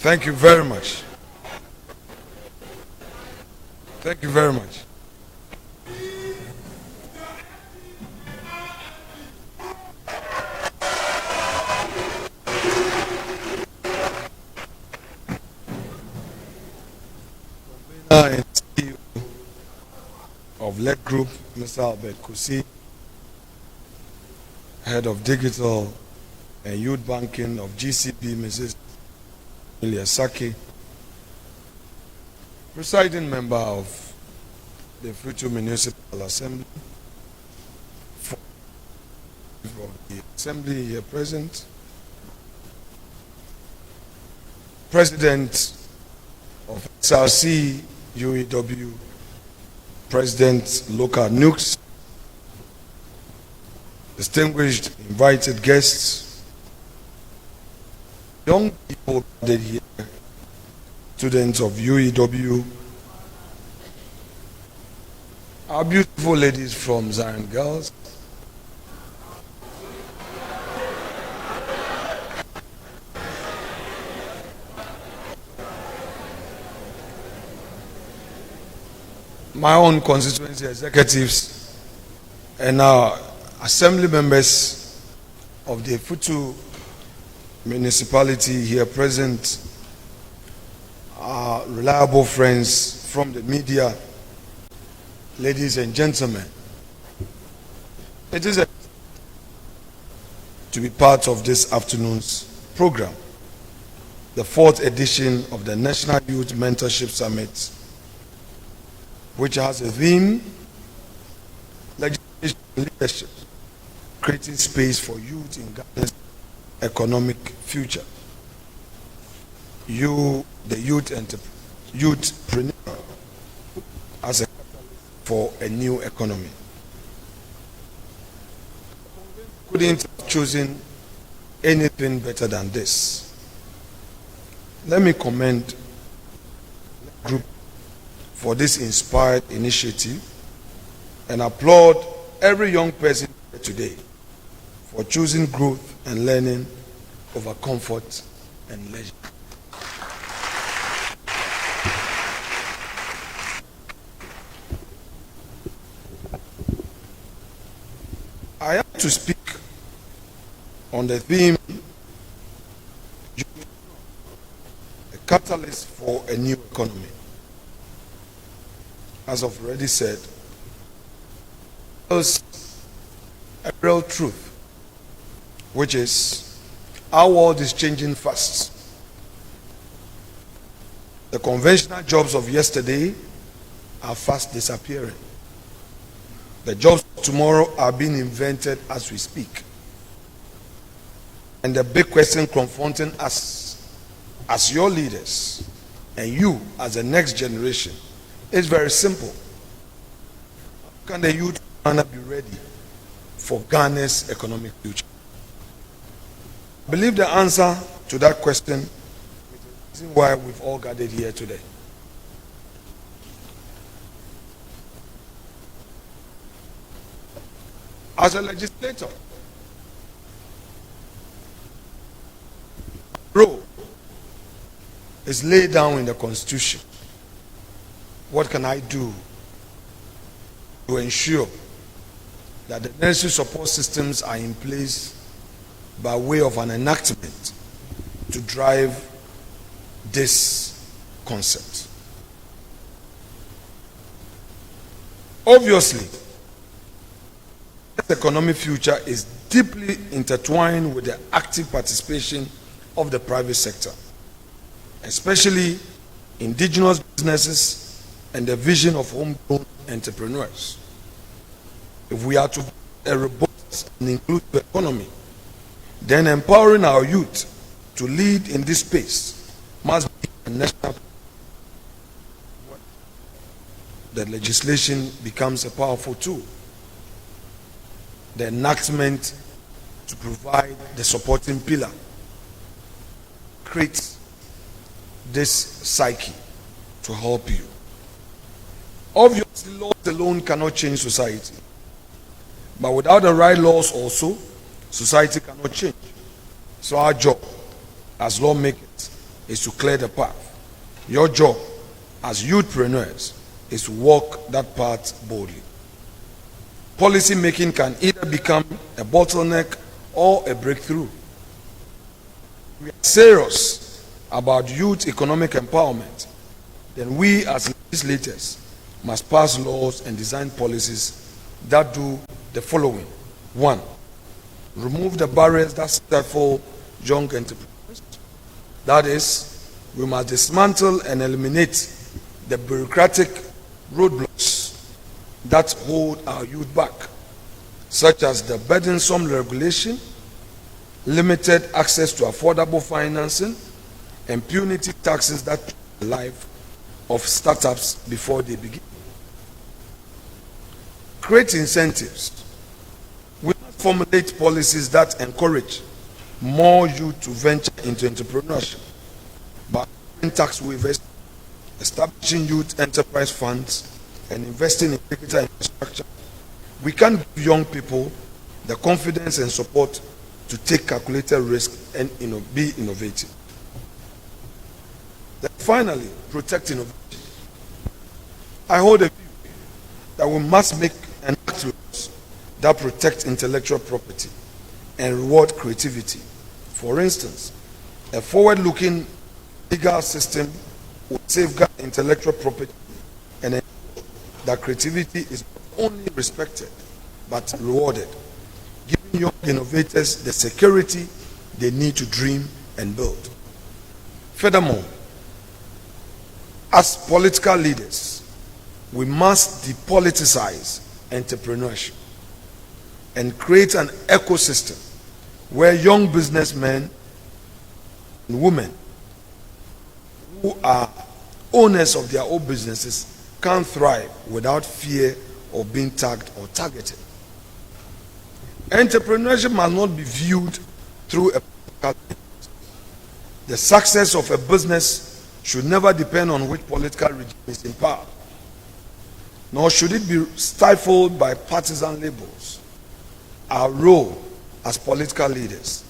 Thank you very much. Thank you very much. And CEO of LED Group, Mr. Albert Kusi, Head of Digital and Youth Banking of GCP, Mrs. Emilia Saki, Presiding Member of the Future Municipal Assembly, of the Assembly here present, President of SRC UEW, President Local Nukes, distinguished invited guests, young people gathered here, students of UEW, our beautiful ladies from Zion Girls, my own constituency executives, and our assembly members of the Futu municipality here present, our reliable friends from the media, ladies and gentlemen. It is to be part of this afternoon's program, the 4th edition of the National Youth Mentorship Summit, which has a theme, legislation and leadership, creating space for youth in Ghana's economic future. You, the youthpreneur, as a catalyst for a new economy. Couldn't have chosen anything better than this. Let me commend the group for this inspired initiative and applaud every young person here today for choosing growth and learning over comfort and leisure. I am to speak on the theme, a catalyst for a new economy. As I've already said, there's a real truth, which is our world is changing fast. The conventional jobs of yesterday are fast disappearing. The jobs of tomorrow are being invented as we speak. And the big question confronting us as your leaders and you as the next generation is very simple. How can the youth of Ghana be ready for Ghana's economic future? I believe the answer to that question is the reason why we've all gathered here today. As a legislator, role is laid down in the Constitution. What can I do to ensure that the necessary support systems are in place by way of an enactment to drive this concept? Obviously, this economic future is deeply intertwined with the active participation of the private sector, especially indigenous businesses and the vision of homegrown entrepreneurs. If we are to build a robust and inclusive economy, then empowering our youth to lead in this space must be a national. The legislation becomes a powerful tool. The enactment to provide the supporting pillar creates this psyche to help you. Obviously, laws alone cannot change society. But without the right laws also, society cannot change. So our job as lawmakers is to clear the path. Your job as youthpreneurs is to walk that path boldly. Policy making can either become a bottleneck or a breakthrough. We are serious about youth economic empowerment. Then we as legislators must pass laws and design policies that do the following. 1. Remove the barriers that stifle young entrepreneurs. That is, we must dismantle and eliminate the bureaucratic roadblocks that hold our youth back, such as the burdensome regulation, limited access to affordable financing, and punitive taxes that change the life of startups before they begin. Create incentives. We must formulate policies that encourage more youth to venture into entrepreneurship by offering tax waivers, establishing youth enterprise funds, and investing in digital infrastructure. We can give young people the confidence and support to take calculated risks and be innovative. Then finally, protect innovation. I hold a view that we must make and act laws that protect intellectual property and reward creativity. For instance, a forward-looking legal system would safeguard intellectual property and ensure that creativity is not only respected but rewarded, giving young innovators the security they need to dream and build. Furthermore, as political leaders, we must depoliticize entrepreneurship and create an ecosystem where young businessmen and women who are owners of their own businesses can thrive without fear of being tagged or targeted. Entrepreneurship must not be viewed through a political lens. The success of a business should never depend on which political regime is in power, nor should it be stifled by partisan labels. Our role as political leaders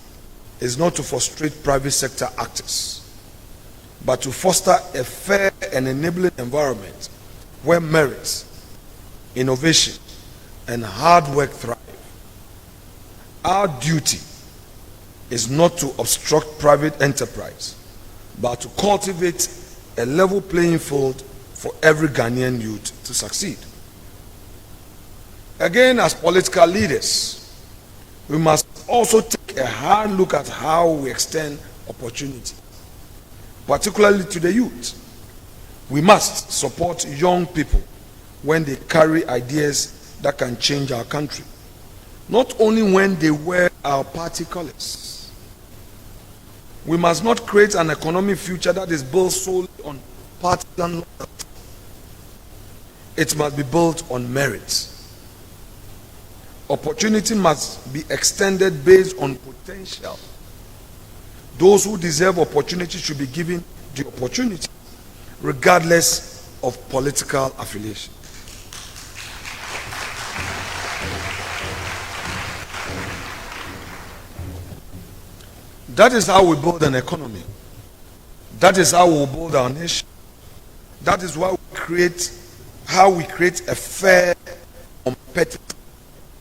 is not to frustrate private sector actors, but to foster a fair and enabling environment where merit, innovation, and hard work thrive. Our duty is not to obstruct private enterprise, but to cultivate a level playing field for every Ghanaian youth to succeed. Again, as political leaders, we must also take a hard look at how we extend opportunity, particularly to the youth. We must support young people when they carry ideas that can change our country, not only when they wear our party colors. We must not create an economic future that is built solely on partisan loyalty. It must be built on merit. Opportunity must be extended based on potential. Those who deserve opportunity should be given the opportunity, regardless of political affiliation. That is how we build an economy. That is how we build our nation. That is why how we create a fair, competitive,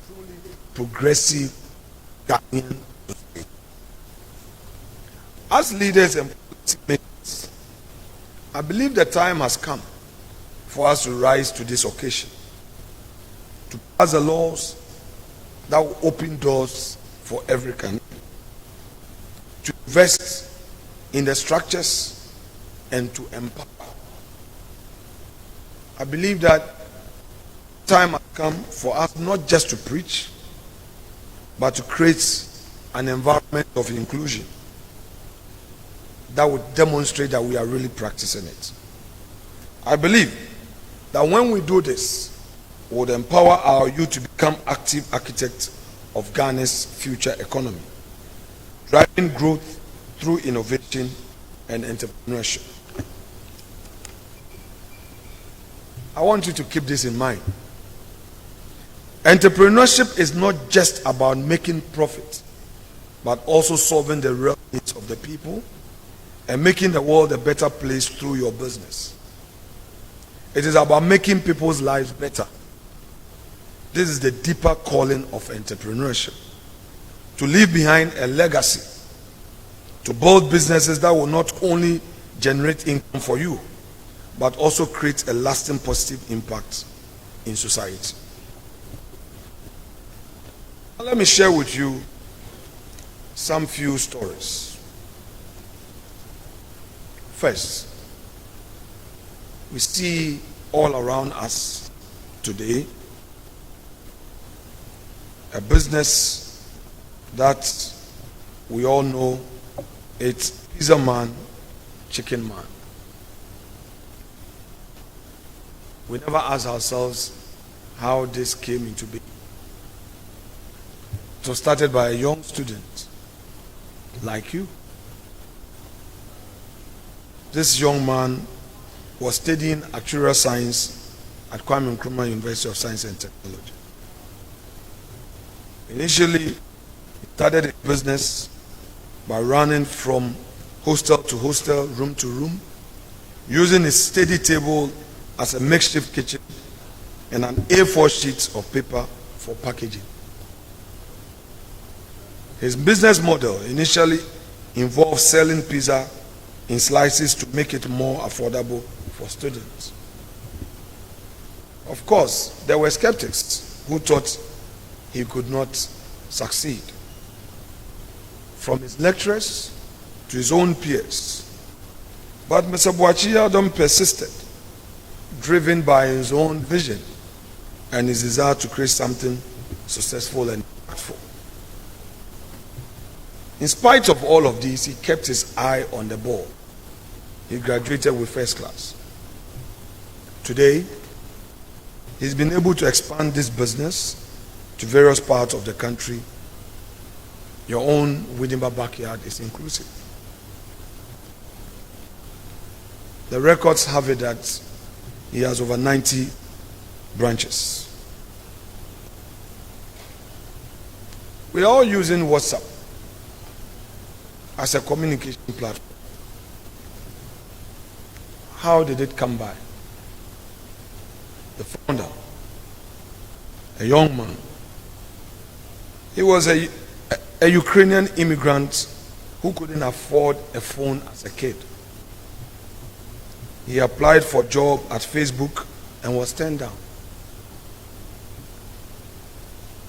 truly progressive Ghanaian society. As leaders and policymakers, I believe the time has come for us to rise to this occasion, to pass the laws that will open doors for every Ghanaian, to invest in the structures and to empower. I believe that time has come for us not just to preach, but to create an environment of inclusion that would demonstrate that we are really practicing it. I believe that when we do this, we would empower our youth to become active architects of Ghana's future economy, driving growth through innovation and entrepreneurship. I want you to keep this in mind. Entrepreneurship is not just about making profit, but also solving the real needs of the people and making the world a better place through your business. It is about making people's lives better. This is the deeper calling of entrepreneurship. To leave behind a legacy, to build businesses that will not only generate income for you, but also create a lasting positive impact in society. Now let me share with you some few stories. First, we see all around us today a business that we all know, it's Pizza Man, Chicken Man. We never ask ourselves how this came into being. It was started by a young student like you. This young man was studying actuarial science at Kwame Nkrumah University of Science and Technology. Initially, he started a business by running from hostel to hostel, room to room, using his study table as a makeshift kitchen and an A4 sheet of paper for packaging. His business model initially involved selling pizza in slices to make it more affordable for students. Of course, there were skeptics who thought he could not succeed. From his lecturers to his own peers. But Mr. Boachie persisted, driven by his own vision and his desire to create something successful and impactful. In spite of all of this, he kept his eye on the ball. He graduated with first class. Today, he's been able to expand this business to various parts of the country. Your own Widimba backyard is inclusive. The records have it that he has over 90 branches. We are all using WhatsApp as a communication platform. How did it come by? The founder, a young man, he was a Ukrainian immigrant who couldn't afford a phone as a kid. He applied for a job at Facebook and was turned down.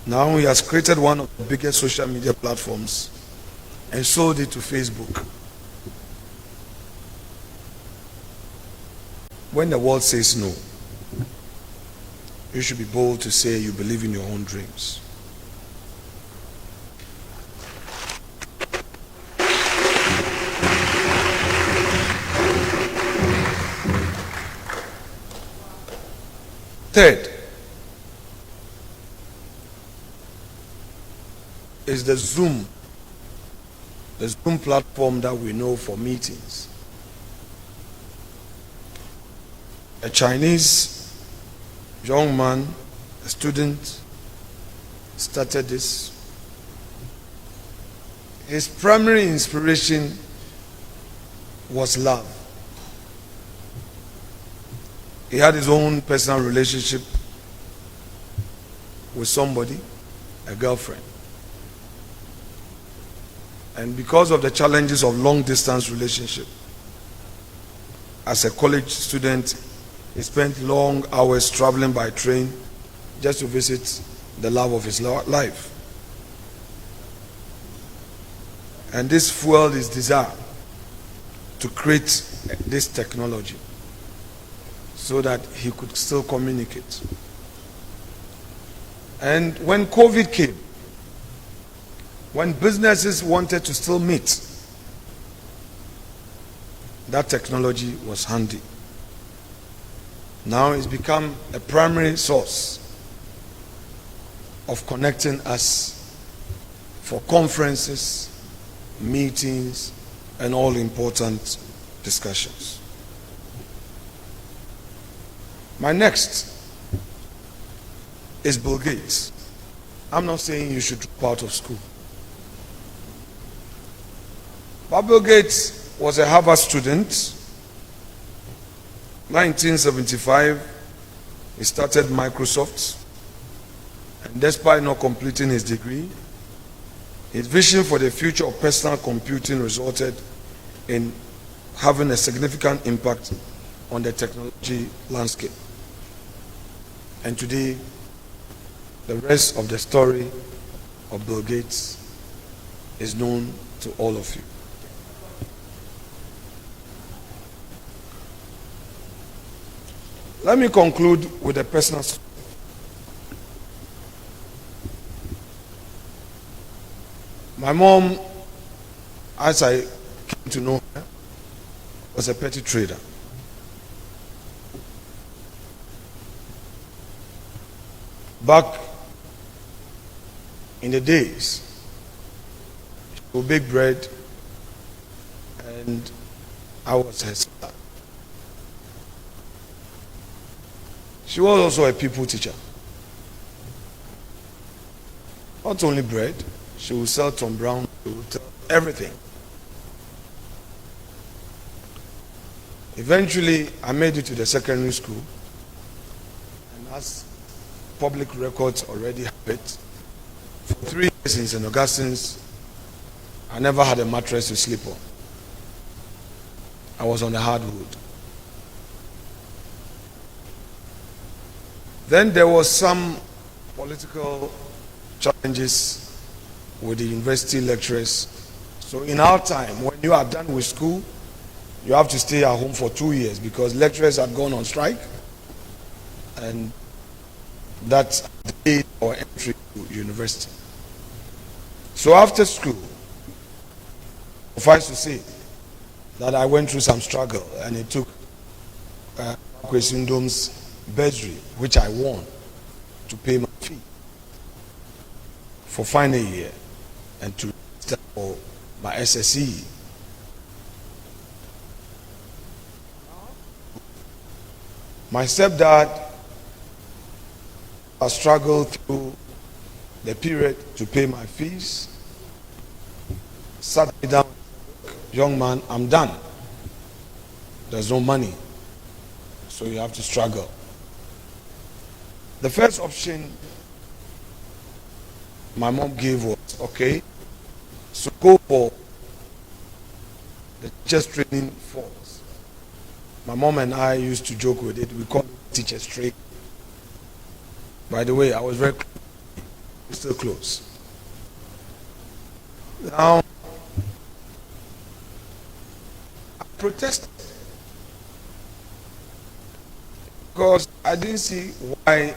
Now he has created one of the biggest social media platforms and sold it to Facebook. When the world says no, you should be bold to say you believe in your own dreams. Third is the Zoom platform that we know for meetings. A Chinese young man, a student, started this. His primary inspiration was love. He had his own personal relationship with somebody, a girlfriend. And because of the challenges of long distance relationship, as a college student, he spent long hours traveling by train just to visit the love of his life. And this fueled his desire to create this technology so that he could still communicate. And when COVID came, when businesses wanted to still meet, that technology was handy. Now it's become a primary source of connecting us for conferences, meetings, and all important discussions. My next is Bill Gates. I'm not saying you should drop out of school. But Bill Gates was a Harvard student. 1975, he started Microsoft. And despite not completing his degree, his vision for the future of personal computing resulted in having a significant impact on the technology landscape. And today, the rest of the story of Bill Gates is known to all of you. Let me conclude with a personal story. My mom, as I came to know her, was a petty trader. Back in the days, she would bake bread, and I was her son. She was also a people teacher. Not only bread, she would sell Tom Brown, she would sell everything. Eventually, I made it to the secondary school, and as public records already have it, for 3 years in St. Augustine's, I never had a mattress to sleep on. I was on the hardwood. Then there was some political challenges with the university lecturers. So in our time, when you are done with school, you have to stay at home for 2 years because lecturers had gone on strike, and that's delayed our entry to university. So after school, suffice to say that I went through some struggle, and it took Kwesundom's bursary, which I won, to pay my fee for final year and to register for my SSE. My stepdad has struggled through the period to pay my fees. Sat me down, young man, I'm done. There's no money, so you have to struggle. The first option my mom gave was, okay, so go for the teachers training force. My mom and I used to joke with it. We call it teachers training. By the way, I was very close. We're still close. Now, I protested because I didn't see why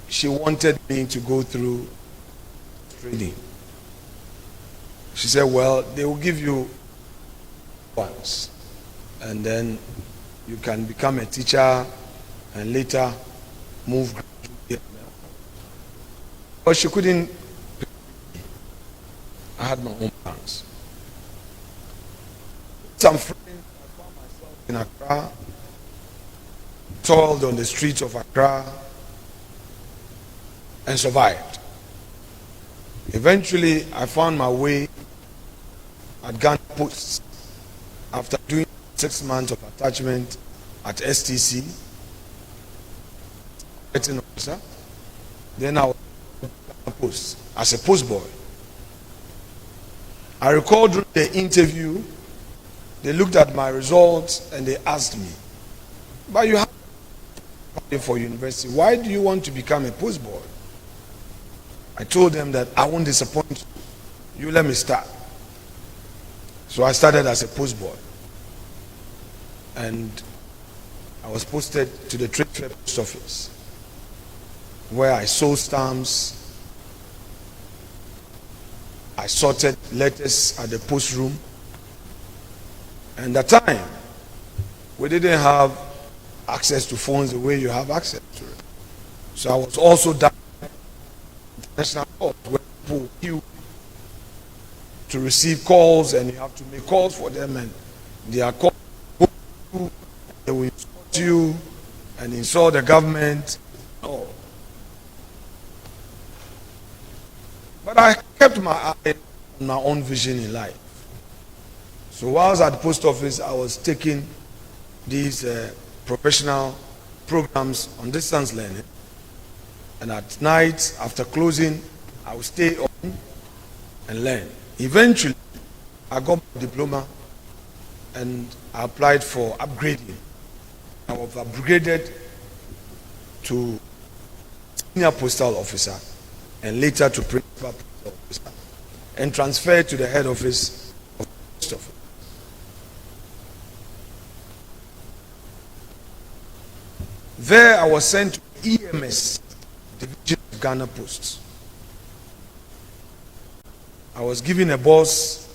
she wanted me to go through training. She said, well, they will give you once, and then you can become a teacher and later move gradually. But she couldn't pay me. I had my own plans. Some friends, I found myself in Accra, toiled on the streets of Accra, and survived. Eventually, I found my way at Ghana Post after doing 6 months of attachment at STC, officer. Then I was at Ghana Post as a postboy. I recall during the interview, they looked at my results and they asked me, but you have to apply for university. Why do you want to become a postboy? I told them that I won't disappoint you. You let me start. So I started as a postboy. And I was posted to the Trade Fair Post Office, where I sold stamps. I sorted letters at the post room. And at that time, we didn't have access to phones the way you have access to it. So I was also done international calls where people queue to receive calls, and you have to make calls for them, and they are called, they will insult you, and insult the government. No. But I kept my eye on my own vision in life. So whilst at the post office, I was taking these professional programs on distance learning. And at night, after closing, I would stay on and learn. Eventually, I got my diploma and I applied for upgrading. I was upgraded to senior postal officer and later to principal postal officer and transferred to the head office of the post office. There I was sent to EMS, Division of Ghana Post. I was given a boss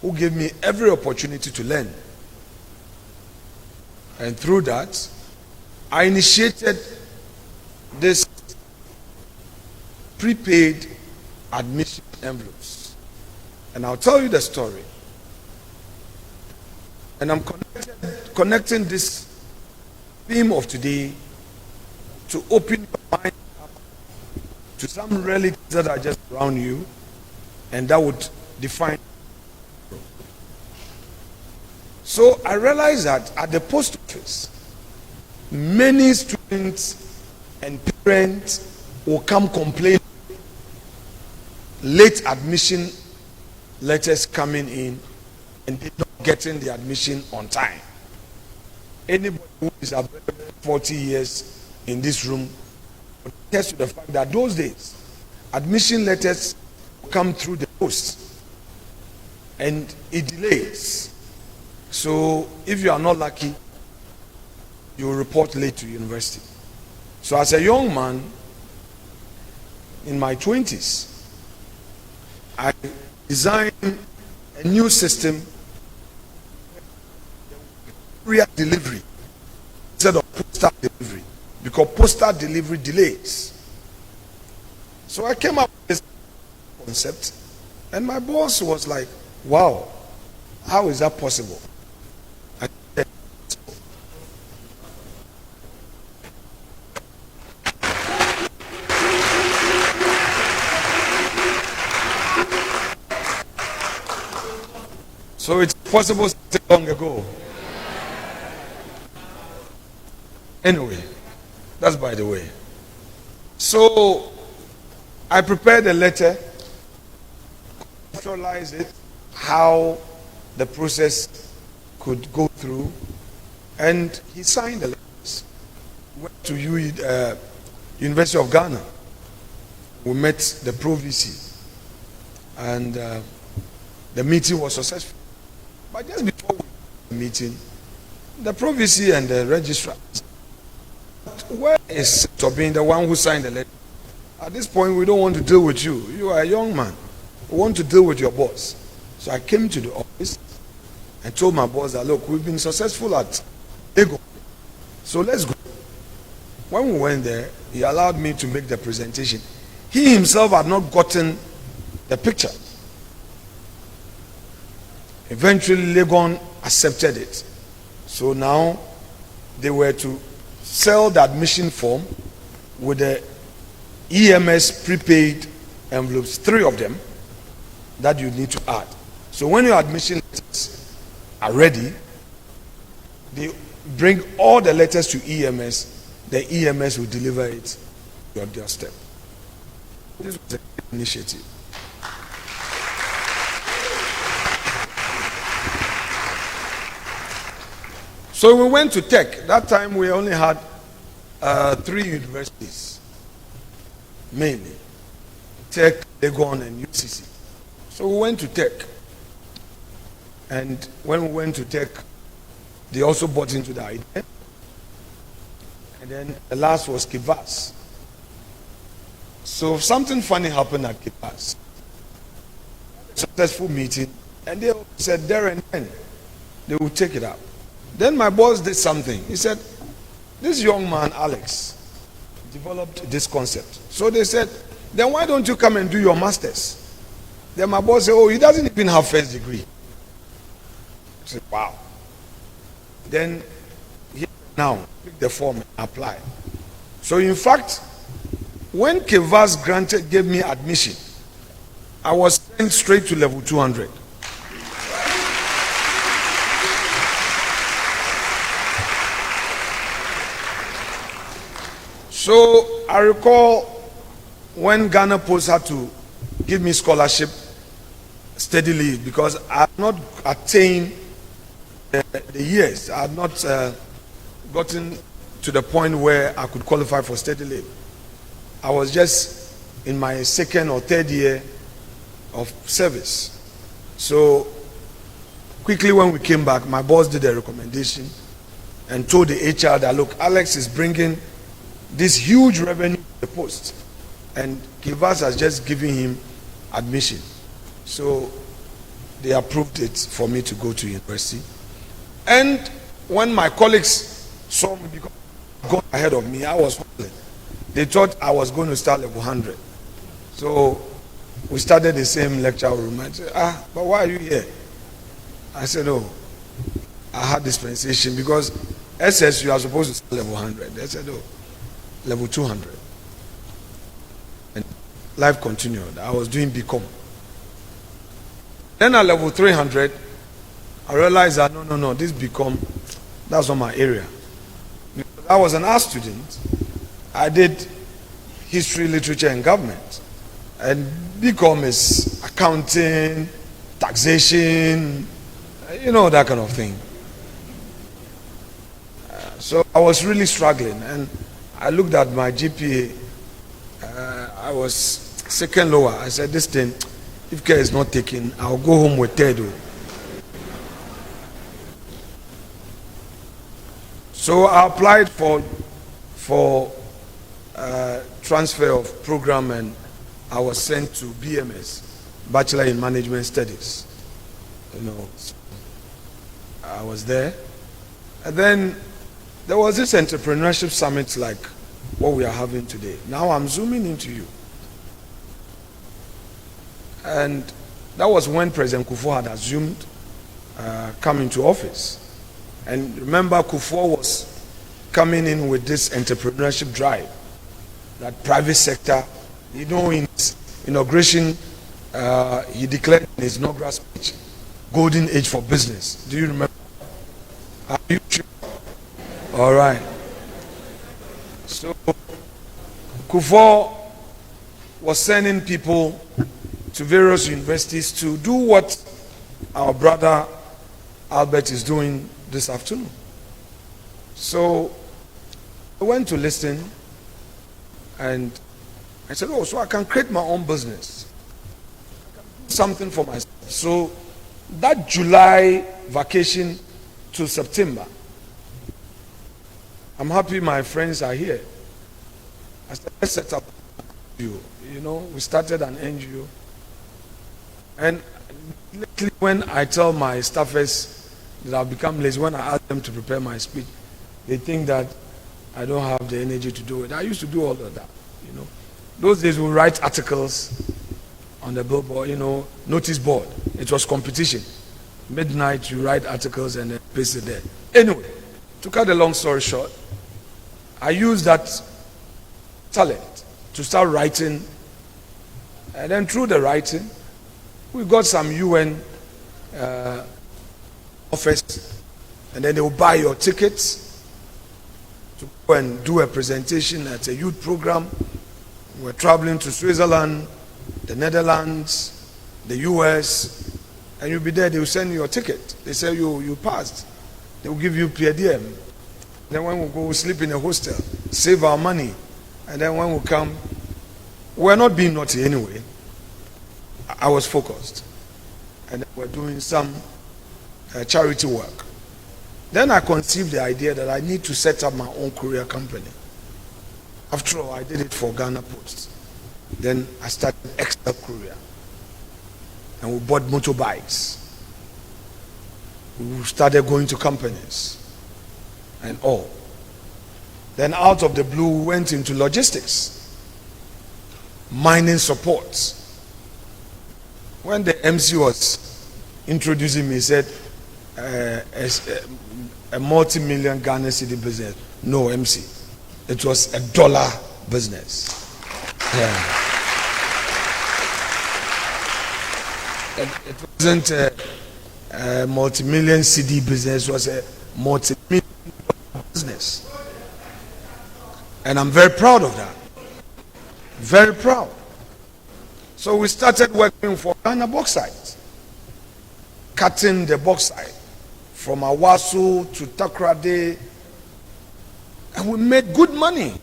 who gave me every opportunity to learn. And through that, I initiated this prepaid admission envelopes. And I'll tell you the story. And I'm connecting this theme of today to open your mind up to some realities that are just around you and that would define. So I realized that at the post office, many students and parents will come complain. Late admission letters coming in and they not getting the admission on time. Anybody who is above 40 years in this room will attest to the fact that those days, admission letters come through the post and it delays. So if you are not lucky, you will report late to university. So as a young man in my 20s, I designed a new system, courier delivery instead of postal delivery, because postal delivery delays. So I came up with this concept, and my boss was like, wow, how is that possible? I said, so it's possible so long ago. Anyway, that's by the way. So I prepared a letter, conceptualize it, how the process could go through, and he signed the letters. Went to University of Ghana. We met the Pro VC, and the meeting was successful. But just before the meeting, the Pro VC and the registrar, where is Tobin, the one who signed the letter? At this point, we don't want to deal with you. You are a young man. We want to deal with your boss. So I came to the office and told my boss that, look, we've been successful at Ego. So let's go. When we went there, he allowed me to make the presentation. He himself had not gotten the picture. Eventually, Legon accepted it. So now they were to sell the admission form with the EMS prepaid envelopes, 3 of them, that you need to add. So when your admission letters are ready, they bring all the letters to EMS. The EMS will deliver it to your doorstep. This was an initiative. So we went to tech. That time we only had 3 universities, mainly Tech, Legon, and UCC. So we went to tech. And when we went to tech, they also bought into the idea. And then the last was Kivas. So something funny happened at Kivas. Successful meeting, and they said there and then they will take it up. Then my boss did something. He said, this young man, Alex, developed this concept. So they said, then why don't you come and do your master's? Then my boss said, oh, he doesn't even have first degree. I said, wow. Then he now, pick the form and apply. So in fact, when Kevas gave me admission, I was sent straight to level 200. So I recall when Ghana Post had to give me scholarship steadily because I had not attained the years. I had not gotten to the point where I could qualify for steady leave. I was just in my second or third year of service. So quickly when we came back, my boss did a recommendation and told the HR that, look, Alex is bringing this huge revenue to the post, and Kivas has just given him admission. So they approved it for me to go to university. And when my colleagues saw me go ahead of me, I was hustling. They thought I was going to start level 100. So we started the same lecture room. I said, but why are you here? I said, oh, I had dispensation because SS, you are supposed to start level 100. They said, oh, level 200. And life continued. I was doing BCom. Then at level 300, I realized that no, this BCom, that's not my area. Because I was an art student. I did history, literature, and government. And BCom is accounting, taxation, that kind of thing. So I was really struggling, and I looked at my GPA. I was second lower. I said, this thing, if care is not taken, I'll go home with third. So I applied for transfer of program, and I was sent to BMS, Bachelor in Management Studies. I was there. And then there was this entrepreneurship summit like what we are having today. Now I'm zooming into you. And that was when President Kufuor had assumed coming to office. And remember, Kufuor was coming in with this entrepreneurship drive, that private sector, in his inauguration, he declared in his inaugural speech, golden age for business. Do you remember? Are you sure? All right. So Kufuor was sending people to various universities to do what our brother Albert is doing this afternoon. So I went to listen, and I said, oh, so I can create my own business. I can do something for myself. So that July vacation to September, I'm happy my friends are here. I said, let's set up an NGO. We started an NGO. And lately when I tell my staffers that I've become lazy, when I ask them to prepare my speech, they think that I don't have the energy to do it. I used to do all of that, Those days we write articles on the billboard, notice board. It was competition. Midnight you write articles and then paste it there. Anyway, to cut a long story short, I used that talent to start writing, and then through the writing, we got some UN office, and then they will buy your tickets to go and do a presentation at a youth program. We're traveling to Switzerland, the Netherlands, the US, and you'll be there. They will send you your ticket. They say you passed. They will give you per diem. Then when we go, we sleep in a hostel, save our money, and then when we come, we're not being naughty anyway. I was focused, and then we're doing some charity work. Then I conceived the idea that I need to set up my own courier company. After all, I did it for Ghana Post. Then I started Extra Courier, and we bought motorbikes. We started going to companies and all. Then out of the blue, we went into logistics, mining support. When the MC was introducing me, he said, a multi-million Ghana city business. No, MC. It was a dollar business. Yeah. It wasn't a multi-million CD business. It was a multi-million business. And I'm very proud of that. Very proud. So we started working for Ghana bauxite, cutting the bauxite from Awasu to Takoradi, and we made good money.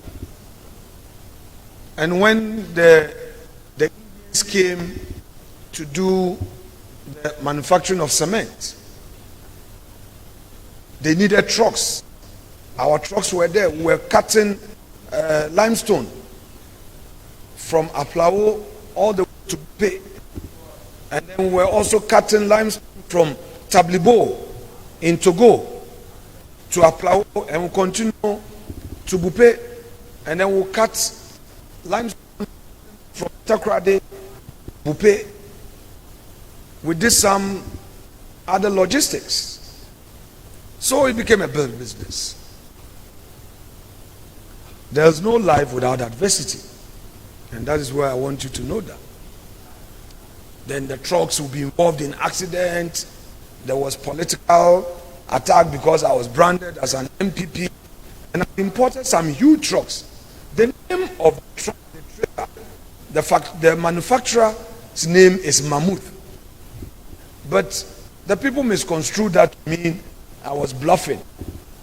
And when the Indians came to do the manufacturing of cement, they needed trucks. Our trucks were there. We were cutting limestone from Aplao all the way to Bay. And then we were also cutting limestone from Tablibo in Togo to Aplao, and we continue to Bupe, and then we'll cut limestone from Takoradi, Bupe. We did some other logistics. So it became a big business. There's no life without adversity. And that is where I want you to know that. Then the trucks will be involved in accidents. There was political attack because I was branded as an MPP. And I imported some huge trucks. The name of the truck, the trailer, the manufacturer's name is Mammoth. But the people misconstrued that to mean I was bluffing.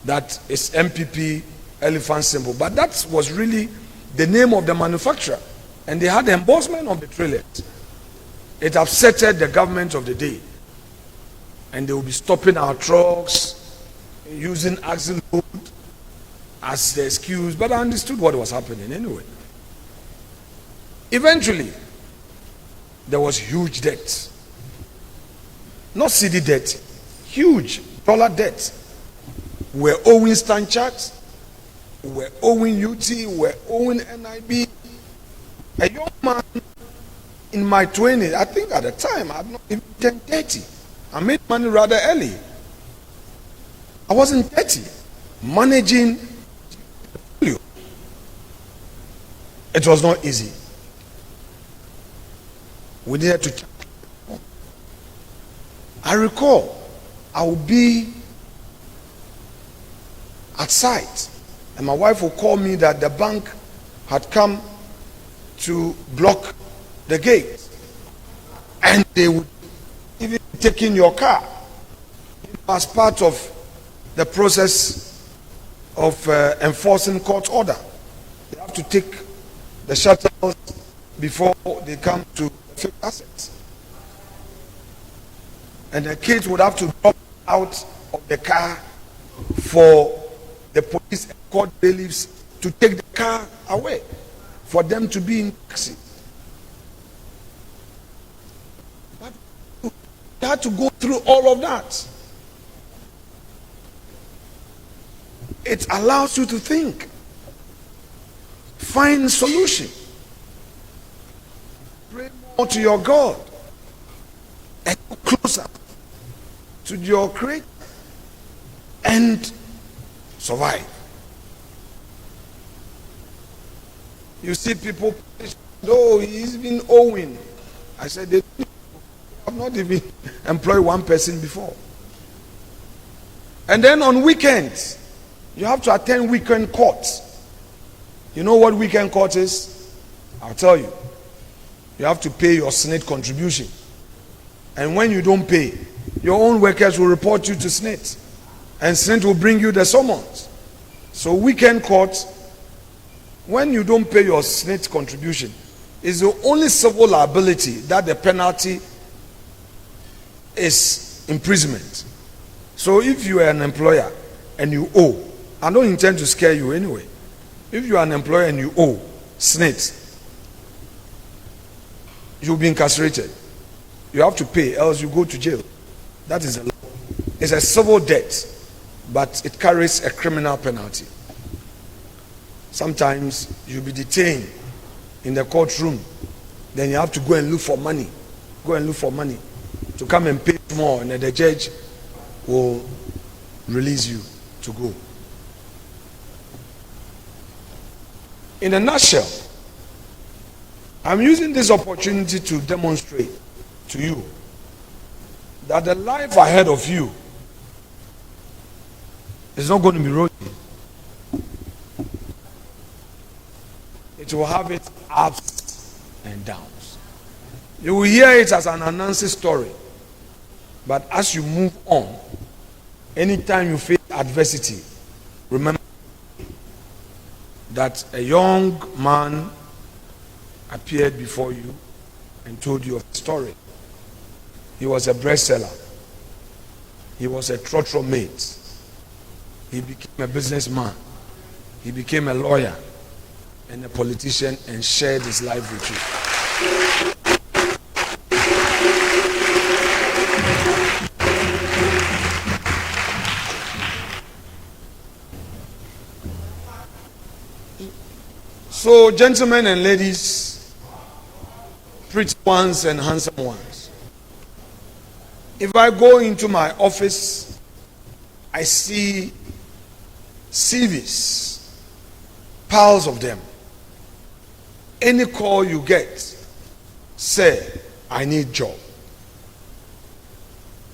That is MPP elephant symbol. But that was really the name of the manufacturer. And they had the embossment on the trailers. It upsetted the government of the day. And they will be stopping our trucks, using axle load as the excuse. But I understood what was happening anyway. Eventually, there was huge debt. Not CD debt, huge dollar debt. We're owing Stanchart, we're owing UT, we're owing NIB. A young man in my 20s, I think at the time, I had not even turned 30. I made money rather early. I wasn't 30. Managing, it was not easy. We needed to. I recall I would be at site, and my wife would call me that the bank had come to block the gate, and they would even take in your car as part of the process of enforcing court order. They have to take the shuttles before they come to fake assets. And the kids would have to drop out of the car for the police and court bailiffs to take the car away, for them to be in taxi. But you had to go through all of that. It allows you to think, find solution, pray more to your God, and go closer to your Creator, and survive. You see people, oh, he's been owing. I said, they have not even employed one person before. And then on weekends, you have to attend weekend courts. You know what weekend court is? I'll tell you. You have to pay your Senate contribution. And when you don't pay, your own workers will report you to Senate. And Senate will bring you the summons. So weekend court, when you don't pay your Senate contribution, is the only civil liability that the penalty is imprisonment. So if you are an employer and you owe, I don't intend to scare you anyway. If you are an employer and you owe Senate, you'll be incarcerated. You have to pay, else you go to jail. That is a law. It's a civil debt, but it carries a criminal penalty. Sometimes you'll be detained in the courtroom. Then you have to go and look for money. Go and look for money to come and pay more, and then the judge will release you. to go. In a nutshell, I'm using this opportunity to demonstrate to you that the life ahead of you is not going to be rosy. It will have its ups and downs. You will hear it as an announcing story. But as you move on, anytime you face adversity, remember that a young man appeared before you and told you a story. He was a bread seller. He was a trotro mate. He became a businessman. He became a lawyer and a politician and shared his life with you. So, gentlemen and ladies, pretty ones and handsome ones, if I go into my office, I see CVs, piles of them. Any call you get, say, I need job.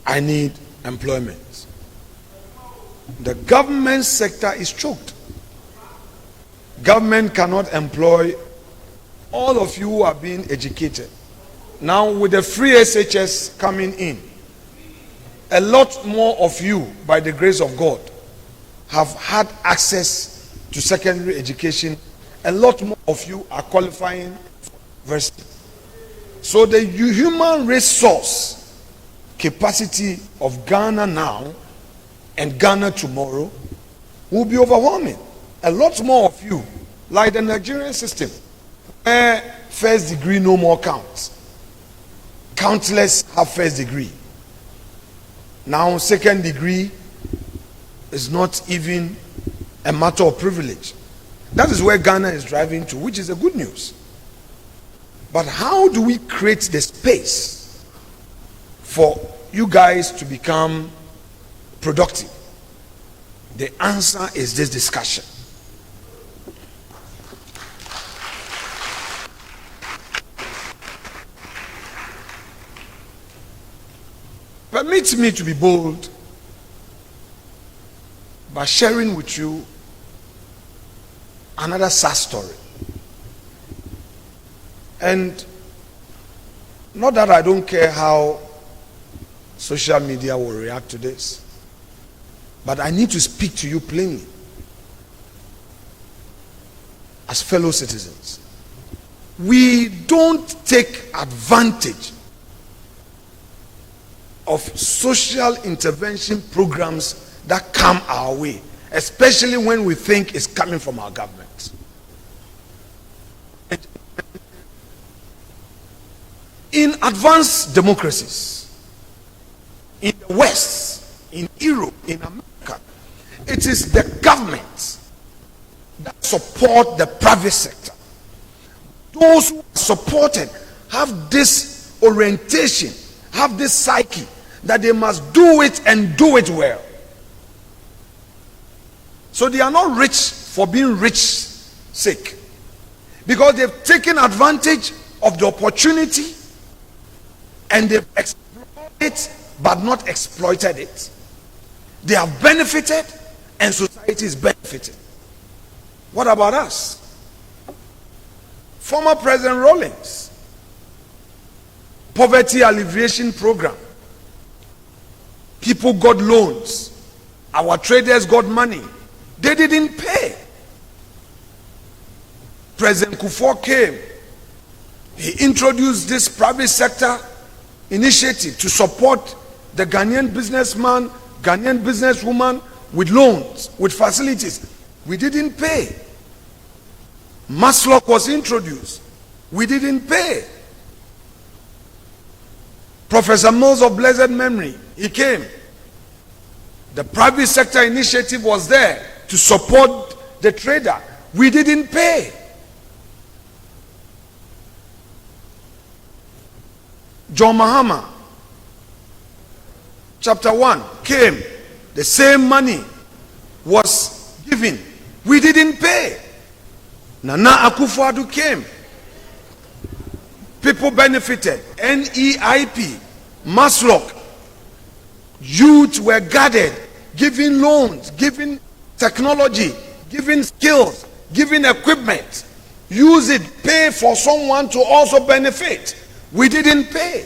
I need employment. The government sector is choked. Government cannot employ all of you who are being educated. Now with the free SHS coming in, a lot more of you, by the grace of God, have had access to secondary education. A lot more of you are qualifying for university. So the human resource capacity of Ghana now and Ghana tomorrow will be overwhelming. A lot more of you, like the Nigerian system, where first degree no more counts. Countless have first degree. Now second degree is not even a matter of privilege. That is where Ghana is driving to, which is a good news. But how do we create the space for you guys to become productive? The answer is this discussion. Permit me to be bold by sharing with you another sad story. And not that I don't care how social media will react to this, but I need to speak to you plainly as fellow citizens. We don't take advantage of social intervention programs that come our way, especially when we think it's coming from our government. In advanced democracies, in the West, in Europe, in America, it is the government that support the private sector. Those who are supported have this orientation, have this psyche that they must do it and do it well. So they are not rich for being rich sake, because they've taken advantage of the opportunity and they've exploited it but not exploited it. They have benefited and society is benefiting. What about us? Former President Rawlings, poverty alleviation program. People got loans. Our traders got money. They didn't pay. President Kufuor came. He introduced this private sector initiative to support the Ghanaian businessman, Ghanaian businesswoman with loans, with facilities. We didn't pay. Maslock was introduced. We didn't pay. Professor Mills of blessed memory, he came. The private sector initiative was there to support the trader. We didn't pay. John Mahama, chapter 1, came. The same money was given. We didn't pay. Nana Akufo-Addo came. People benefited. NEIP, Maslock. Youth were gathered, giving loans, giving technology, giving skills, giving equipment. Use it, pay for someone to also benefit. We didn't pay.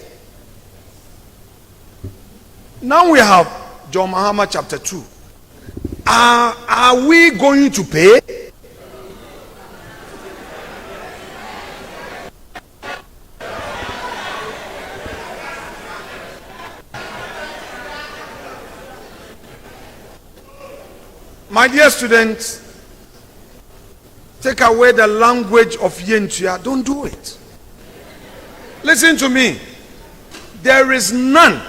Now we have John Mahama chapter 2. Are we going to pay? My dear students, take away the language of Yentua. Don't do it. Listen to me. There is none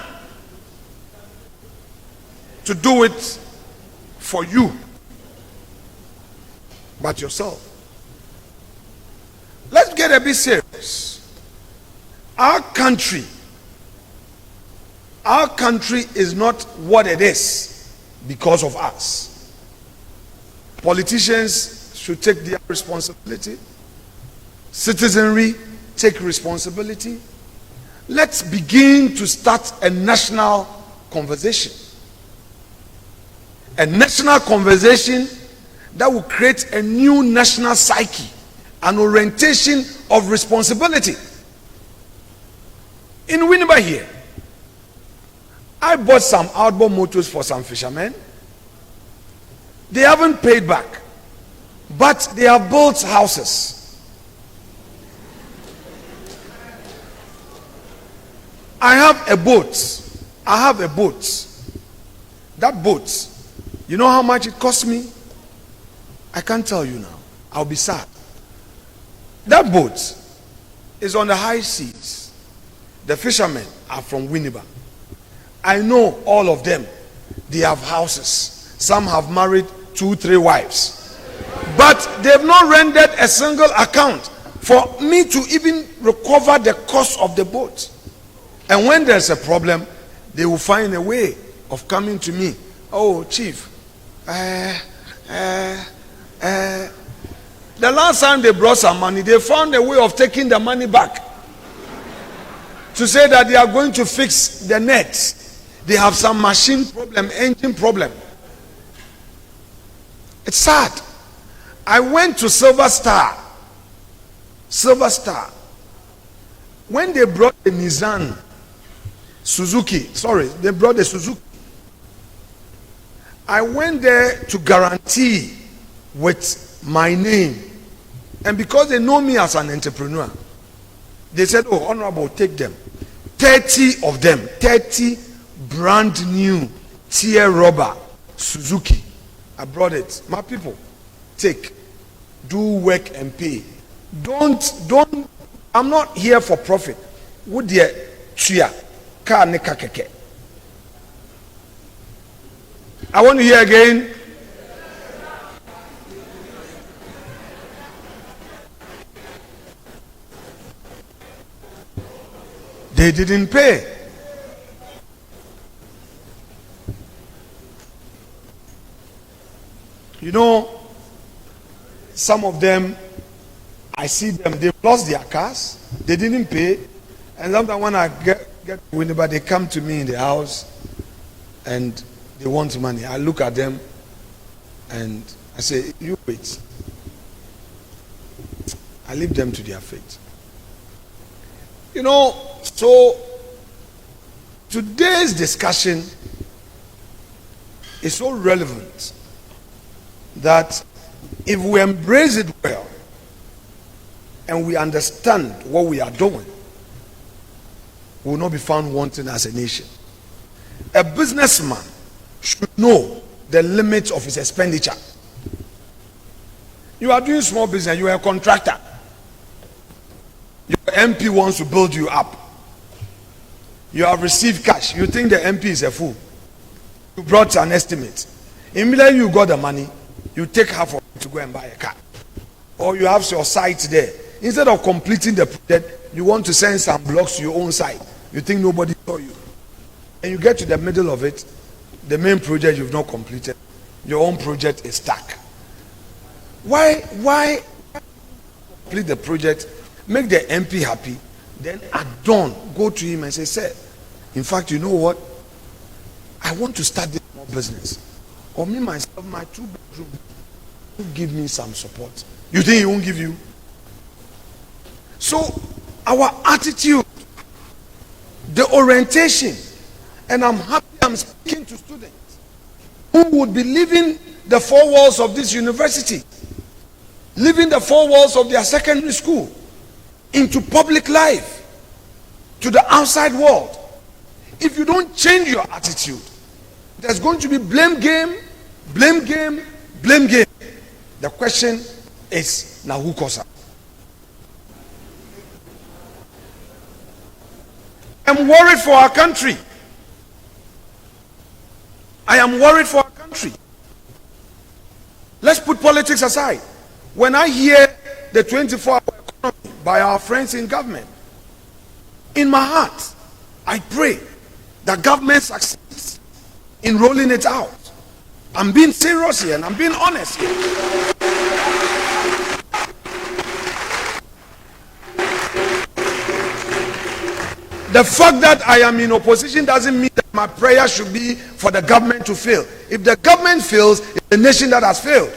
to do it for you but yourself. Let's get a bit serious. Our country is not what it is because of us. Politicians should take their responsibility. Citizenry take responsibility. Let's begin to start a national conversation. A national conversation that will create a new national psyche, an orientation of responsibility. In Winneba here, I bought some outboard motors for some fishermen. They haven't paid back, but they have built houses. I have a boat. That boat, you know how much it cost me? I can't tell you now. I'll be sad. That boat is on the high seas. The fishermen are from Winneba. I know all of them. They have houses. Some have married 2-3 wives. But they've not rendered a single account for me to even recover the cost of the boat. And when there's a problem, they will find a way of coming to me. Oh, chief, the last time they brought some money, they found a way of taking the money back to say that they are going to fix the net. They have some machine problem, engine problem. It's sad. I went to Silver Star. When they brought the Nissan they brought the Suzuki. I went there to guarantee with my name. And because they know me as an entrepreneur, they said, oh, Honorable, take them. 30 of them, 30 brand new tear rubber Suzuki. I brought it. My people, take. Do work and pay. Don't, I'm not here for profit. Would you cheer? I want to hear again. They didn't pay. You know, some of them, I see them, they've lost their cars, they didn't pay, and sometimes when I get whenever they come to me in the house and they want money, I look at them and I say, you wait. I leave them to their fate. You know, so today's discussion is so relevant that if we embrace it well and we understand what we are doing, we will not be found wanting as a nation. A businessman should know the limits of his expenditure. You are doing small business, you are a contractor. Your MP wants to build you up. You have received cash. You think the MP is a fool. You brought an estimate. Immediately you got the money, you take half of it to go and buy a car. Or you have your site there. Instead of completing the project, you want to send some blocks to your own site. You think nobody saw you. And you get to the middle of it, the main project you've not completed. your own project is stuck. Why complete the project, make the MP happy, then at dawn go to him and say, sir, in fact, you know what, I want to start this small business, or me myself, my 2-bedroom, give me some support. You think he won't give you? So our attitude, the orientation, and I'm happy I'm speaking to students who would be leaving the four walls of this university, leaving the four walls of their secondary school, into public life, to the outside world. If you don't change your attitude, there's going to be blame game, blame game, blame game. The question is, now who caused it? I'm worried for our country. I am worried for our country. Let's put politics aside. When I hear the 24-hour economy by our friends in government, in my heart, I pray that government succeeds in rolling it out. I'm being serious here and I'm being honest here. The fact that I am in opposition doesn't mean that my prayer should be for the government to fail. If the government fails, it's the nation that has failed.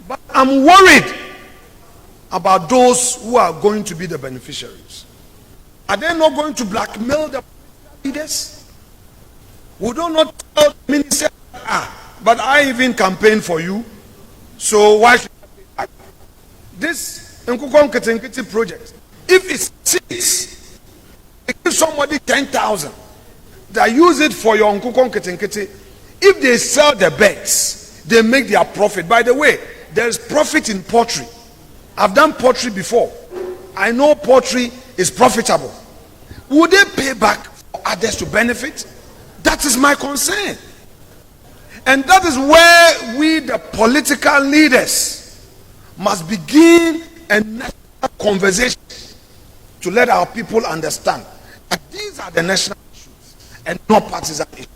But I'm worried about those who are going to be the beneficiaries. Are they not going to blackmail the leaders? Would they not tell the minister, but I even campaigned for you, so why should I pay back? This Nkukon Ketenkete project, if it succeeds, they give somebody 10,000, they use it for your Nkukon Ketenkete. If they sell the beds, they make their profit. By the way, there is profit in poultry. I've done poultry before. I know poultry is profitable. Would they pay back for others to benefit? That is my concern. And that is where we, the political leaders, must begin a national conversation to let our people understand that these are the national issues and not partisan issues.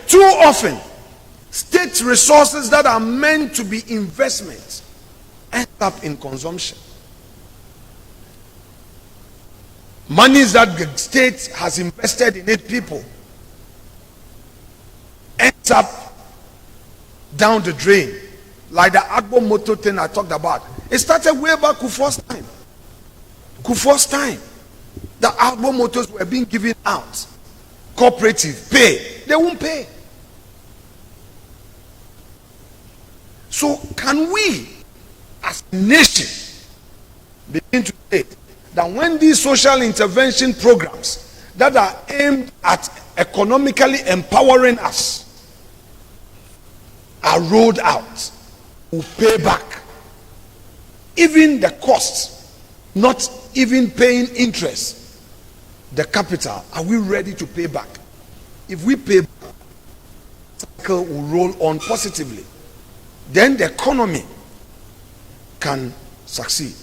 Too often, state resources that are meant to be investments end up in consumption. Monies that the state has invested in it, people, ends up down the drain. Like the Agbo Moto thing I talked about. It started way back Kufuor's time. Kufuor's time. The Agbo Motos were being given out. Cooperative, pay. They won't pay. So can we, as a nation, begin to say that when these social intervention programs that are aimed at economically empowering us are rolled out, will pay back even the costs, not even paying interest, the capital, are we ready to pay back? If we pay back, the cycle will roll on positively. Then the economy can succeed.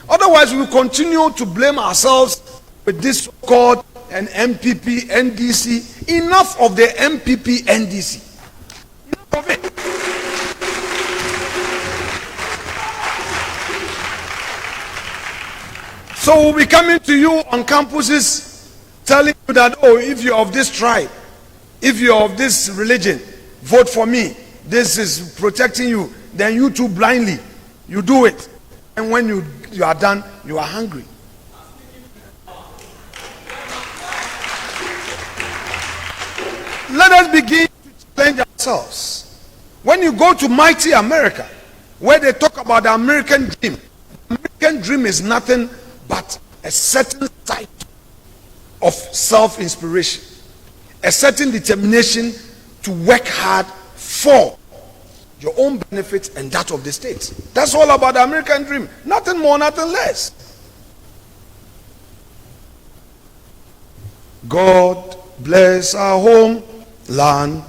Otherwise, we will continue to blame ourselves with this so-called an MPP, NDC. Enough of the MPP, NDC. Enough of it. So we'll be coming to you on campuses telling you that, oh, if you're of this tribe, if you're of this religion, vote for me. This is protecting you. Then you too blindly, you do it. And when you are done, you are hungry. Let us begin to challenge ourselves. When you go to mighty America, where they talk about the American dream, the American dream is nothing but a certain type of self-inspiration, a certain determination to work hard for your own benefit and that of the state. That's all about the American dream. Nothing more, nothing less. God bless our home land.